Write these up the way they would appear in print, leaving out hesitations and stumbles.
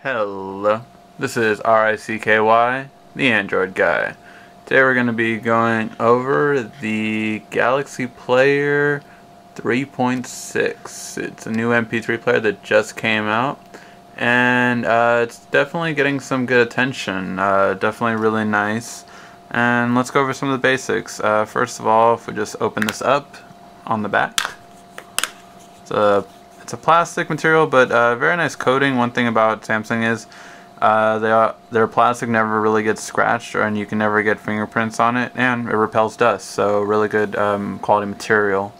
Hello, this is RICKY, the Android guy. Today we're going to be going over the Galaxy Player 3.6. It's a new MP3 player that just came out, and it's definitely getting some good attention. Definitely really nice. And let's go over some of the basics. First of all, if we just open this up on the back, it's a plastic material, but very nice coating. One thing about Samsung is their plastic never really gets scratched, and you can never get fingerprints on it, and it repels dust. So really good quality material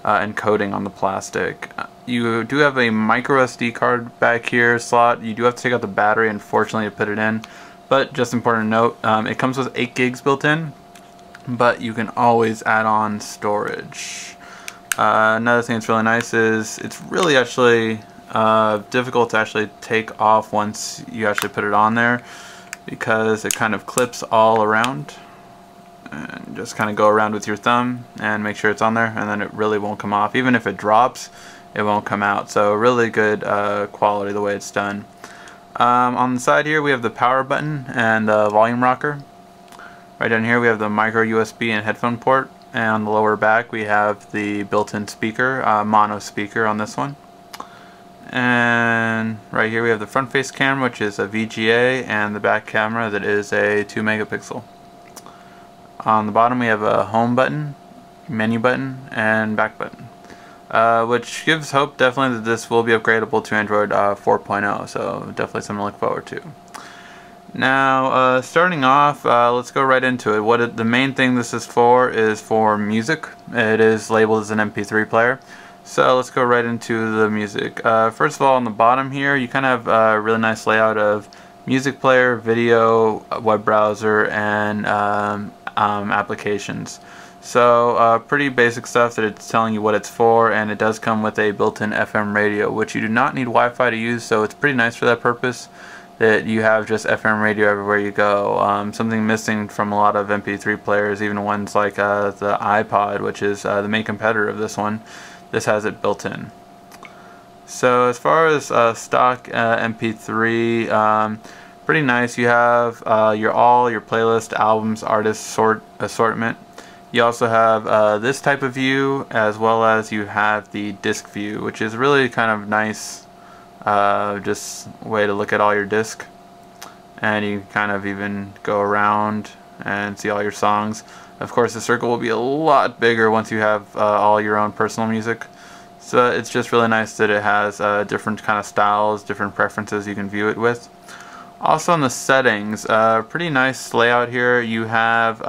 and coating on the plastic. You do have a micro SD card back here slot. You do have to take out the battery, unfortunately, to put it in. But just important to note, it comes with 8 gigs built in, but you can always add on storage. Another thing that's really nice is it's really actually difficult to actually take off once you actually put it on there, because it kind of clips all around, and just kind of go around with your thumb and make sure it's on there, and then it really won't come off. Even if it drops, it won't come out. So really good quality the way it's done. On the side here we have the power button and the volume rocker. Right down here we have the micro USB and headphone port. And on the lower back we have the built-in speaker, mono speaker on this one. And right here we have the front face camera, which is a VGA, and the back camera that is a 2 megapixel. On the bottom we have a home button, menu button, and back button, which gives hope definitely that this will be upgradable to Android 4.0, so definitely something to look forward to. Now, starting off, let's go right into it. The main thing this is for music. It is labeled as an MP3 player. So let's go right into the music. First of all, on the bottom here, you kind of have a really nice layout of music player, video, web browser, and applications. So pretty basic stuff that it's telling you what it's for, and it does come with a built-in FM radio, which you do not need Wi-Fi to use, so it's pretty nice for that purpose, that you have just FM radio everywhere you go. Something missing from a lot of MP3 players, even ones like the iPod, which is the main competitor of this one. This has it built in. So as far as stock MP3, pretty nice. You have your playlist, albums, artists, assortment. You also have this type of view, as well as you have the disc view, which is really kind of nice. Just way to look at all your disc, and you can kind of even go around and see all your songs. Of course, the circle will be a lot bigger once you have all your own personal music, so it's just really nice that it has different kind of styles, different preferences you can view it with. Also on the settings, pretty nice layout here. You have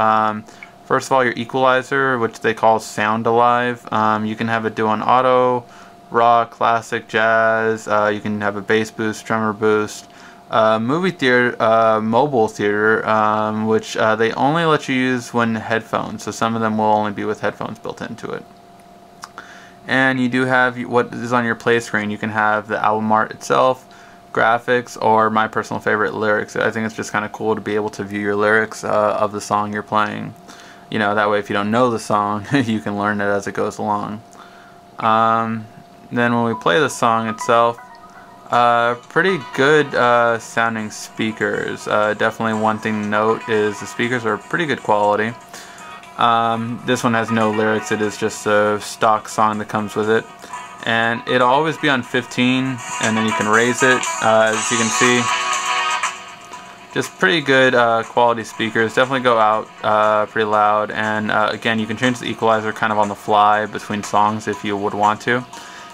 first of all your equalizer, which they call Sound Alive. You can have it do on auto, rock, classic, jazz. You can have a bass boost, drummer boost, movie theater, mobile theater, which they only let you use when headphones, so some of them will only be with headphones built into it. And you do have what is on your play screen. You can have the album art itself, graphics, or my personal favorite, lyrics. I think it's just kind of cool to be able to view your lyrics of the song you're playing. You know, that way if you don't know the song, you can learn it as it goes along. Then when we play the song itself, pretty good sounding speakers. Definitely one thing to note is the speakers are pretty good quality. This one has no lyrics, it is just a stock song that comes with it. And it'll always be on 15, and then you can raise it, as you can see. Just pretty good quality speakers. Definitely go out pretty loud, and again, you can change the equalizer kind of on the fly between songs if you would want to.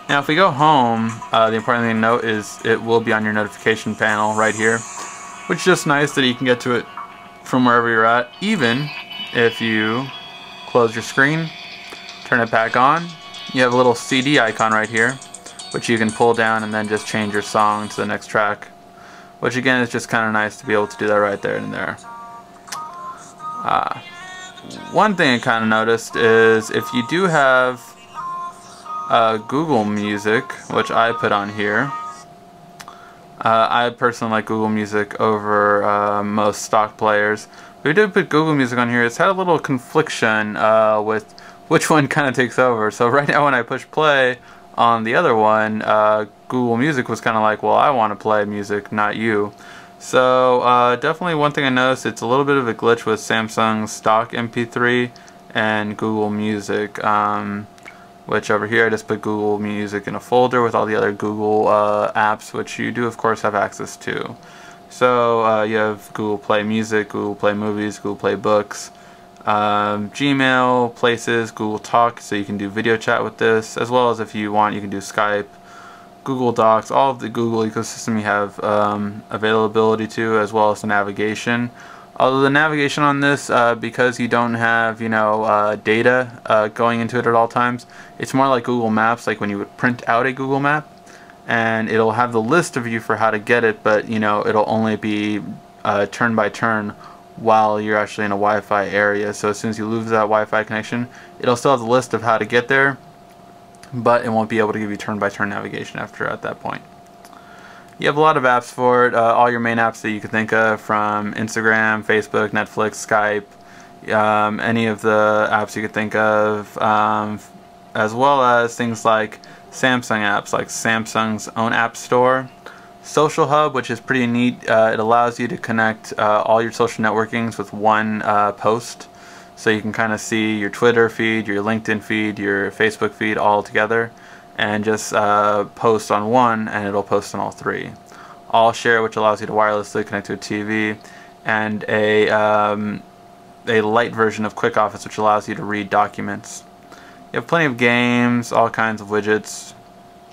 Now if we go home, the important thing to note is it will be on your notification panel right here, which is just nice that you can get to it from wherever you're at, even if you close your screen, turn it back on. You have a little CD icon right here, which you can pull down and then just change your song to the next track, which again is just kind of nice to be able to do that right there and there. One thing I kind of noticed is if you do have Google Music, which I put on here. I personally like Google Music over most stock players. We did put Google Music on here. It's had a little confliction with which one kind of takes over. So right now when I push play on the other one, Google Music was kind of like, well, I want to play music, not you. So definitely one thing I noticed, it's a little bit of a glitch with Samsung's stock MP3 and Google Music, which over here I just put Google Music in a folder with all the other Google apps, which you do of course have access to. So you have Google Play Music, Google Play Movies, Google Play Books, Gmail, Places, Google Talk, so you can do video chat with this, as well as if you want you can do Skype, Google Docs, all of the Google ecosystem you have availability to, as well as the navigation. Although the navigation on this, because you don't have, you know, data going into it at all times, it's more like Google Maps, like when you would print out a Google map, and it'll have the list of you for how to get it, but, you know, it'll only be turn by turn while you're actually in a Wi-Fi area. So as soon as you lose that Wi-Fi connection, it'll still have the list of how to get there, but it won't be able to give you turn-by-turn navigation after at that point. You have a lot of apps for it, all your main apps that you can think of, from Instagram, Facebook, Netflix, Skype, any of the apps you could think of, as well as things like Samsung apps, like Samsung's own app store. Social Hub, which is pretty neat, it allows you to connect all your social networkings with one post. So you can kind of see your Twitter feed, your LinkedIn feed, your Facebook feed all together, and just post on one and it'll post on all three. All Share, which allows you to wirelessly connect to a TV, and a light version of Quick Office, which allows you to read documents. You have plenty of games, all kinds of widgets.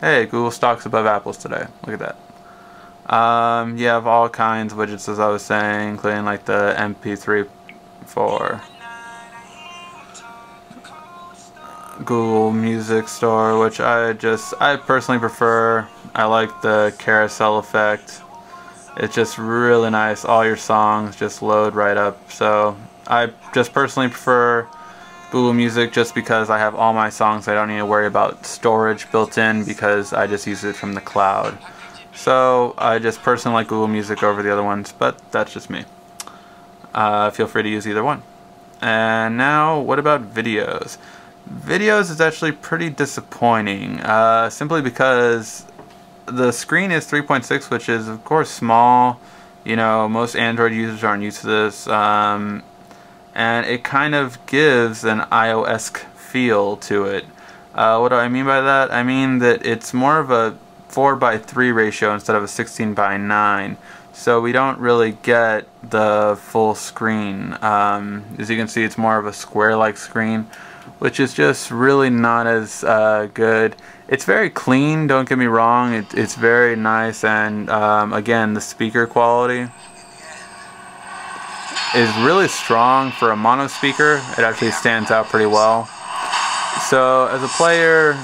Hey, Google stocks above Apple's today. Look at that. You have all kinds of widgets, as I was saying, including like the MP3 for Google Music Store, which I personally prefer. I like the carousel effect. It's just really nice. All your songs just load right up. So I just personally prefer Google Music just because I have all my songs. I don't need to worry about storage built in because I just use it from the cloud. So I just personally like Google Music over the other ones, but that's just me. Feel free to use either one. And now, what about videos? Videos is actually pretty disappointing, simply because the screen is 3.6, which is of course small. You know, most Android users aren't used to this, and it kind of gives an iOS feel to it. What do I mean by that? I mean that it's more of a 4:3 ratio instead of a 16:9. So we don't really get the full screen. As you can see, it's more of a square-like screen, which is just really not as good. It's very clean, don't get me wrong. It's very nice, and again, the speaker quality is really strong for a mono speaker. It actually stands out pretty well. So as a player,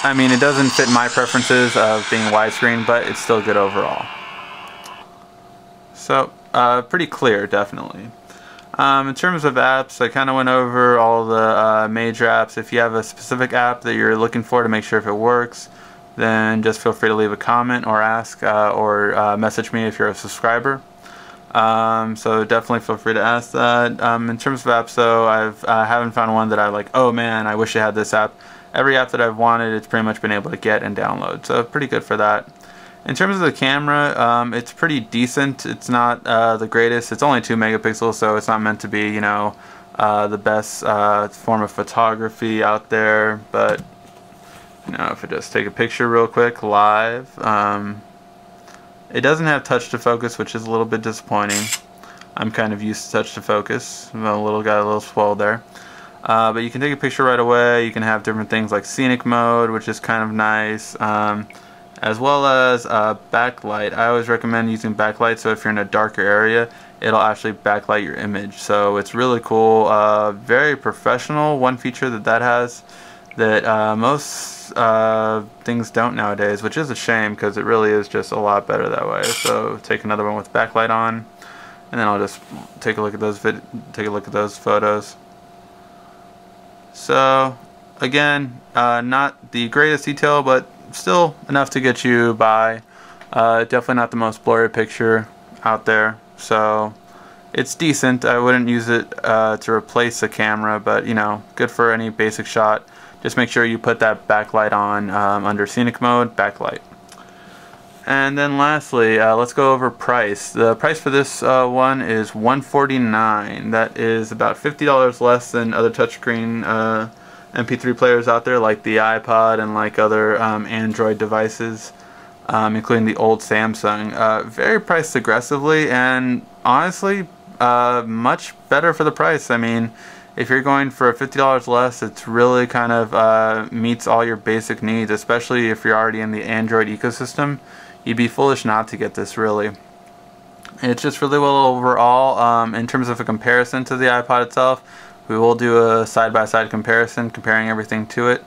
I mean, it doesn't fit my preferences of being widescreen, but it's still good overall. So pretty clear, definitely. In terms of apps, I kind of went over all the major apps. If you have a specific app that you're looking for to make sure if it works, then just feel free to leave a comment or ask or message me if you're a subscriber. So definitely feel free to ask that. In terms of apps, though, I haven't found one that I like, oh man, I wish I had this app. Every app that I've wanted, it's pretty much been able to get and download. So pretty good for that. In terms of the camera, it's pretty decent. It's not the greatest. It's only 2 megapixels, so it's not meant to be, you know, the best form of photography out there. But, you know, if I just take a picture real quick live, it doesn't have touch to focus, which is a little bit disappointing. I'm kind of used to touch to focus. Got a little spoiled there. But you can take a picture right away. You can have different things like scenic mode, which is kind of nice. As well as backlight. I always recommend using backlight, so if you're in a darker area, it'll actually backlight your image. So it's really cool, very professional. One feature that has that most things don't nowadays, which is a shame because it really is just a lot better that way. So take another one with backlight on, and then I'll just take a look at those photos. So again, not the greatest detail, but still enough to get you by. Definitely not the most blurry picture out there, so it's decent. I wouldn't use it to replace a camera, but you know, good for any basic shot. Just make sure you put that backlight on under scenic mode, backlight. And then lastly, let's go over price. The price for this one is $149. That is about $50 less than other touchscreen MP3 players out there, like the iPod and like other Android devices, including the old Samsung. Very priced aggressively, and honestly, much better for the price. I mean, if you're going for $50 less, it's really kind of meets all your basic needs, especially if you're already in the Android ecosystem. You'd be foolish not to get this, really. It's just really well overall. In terms of a comparison to the iPod itself, we will do a side-by-side comparison, comparing everything to it.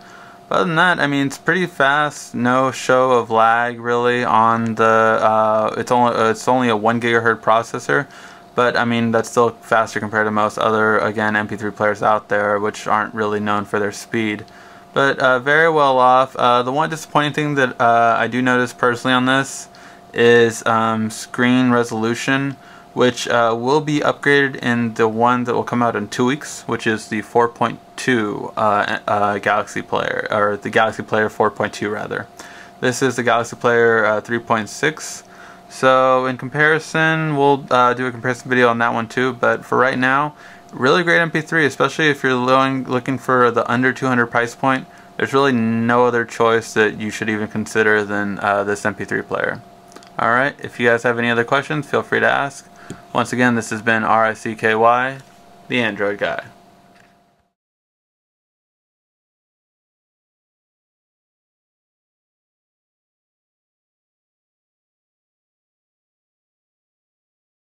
But other than that, I mean, it's pretty fast. No show of lag, really, on the... it's only a 1 gigahertz processor. But, I mean, that's still faster compared to most other, again, MP3 players out there, which aren't really known for their speed. But very well off. The one disappointing thing that I do notice personally on this is screen resolution, which will be upgraded in the one that will come out in 2 weeks, which is the 4.2 Galaxy Player, or the Galaxy Player 4.2 rather. This is the Galaxy Player 3.6. So in comparison, we'll do a comparison video on that one too, but for right now, really great MP3, especially if you're looking for the under 200 price point. There's really no other choice that you should even consider than this MP3 player. Alright, if you guys have any other questions, feel free to ask. Once again, this has been RICKY, the Android Guy.